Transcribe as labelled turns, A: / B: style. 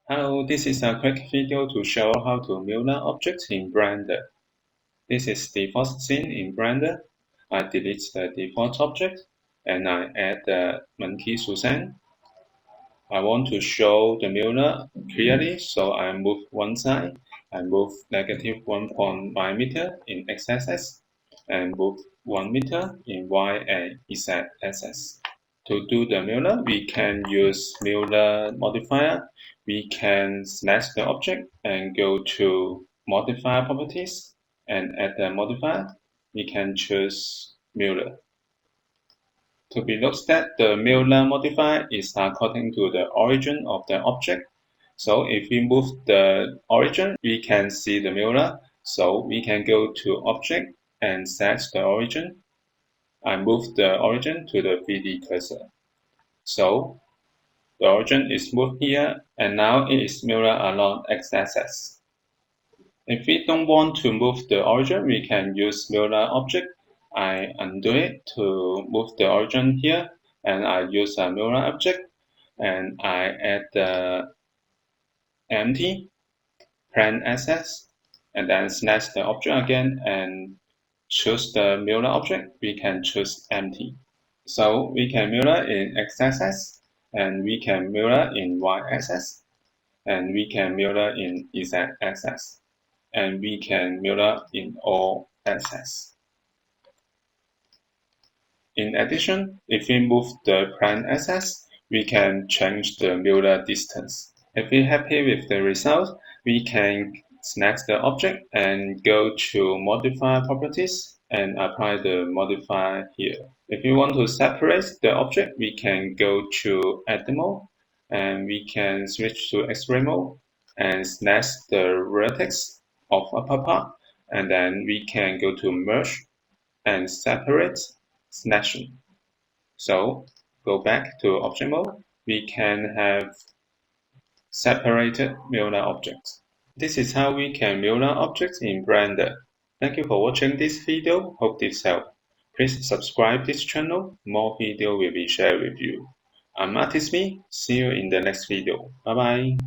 A: Hello, this is a quick video to show how to mirror objects in Blender. This is the first scene in Blender. I delete the default object and I add the monkey Susan. I want to show the mirror clearly, so I move one side. I move -1.5 meter in x-axis and move 1 meter in y and z axis. To do the mirror, we can use Mirror Modifier. We can select the object and go to Modifier Properties and add the modifier. We can choose Mirror. To be looked at, the mirror modifier is according to the origin of the object. So if we move the origin, we can see the mirror. So we can go to Object and set the origin. I move the origin to the 3D cursor. So the origin is moved here, and now it is mirrored along x-axis. If we don't want to move the origin, we can use mirror object. I undo it to move the origin here, and I use a mirror object, and I add the empty plan access, and then select the object again and choose the mirror object. We can choose empty. So we can mirror in x-axis, and we can mirror in y-axis, and we can mirror in z-axis, and we can mirror in all axes. In addition, if we move the prime axis, we can change the mirror distance. If we're happy with the result, we can select the object and go to Modify Properties and apply the modifier here. If we want to separate the object, we can go to Edit Mode and we can switch to X-ray mode and select the vertex of upper part, and then we can go to Merge and Separate Selection. So go back to Object mode. We can have separated mirror objects. This is how we can mirror objects in Blender. Thank you for watching this video. Hope this helped. Please subscribe this channel. More video will be shared with you. I'm Artist Me. See you in the next video. Bye bye.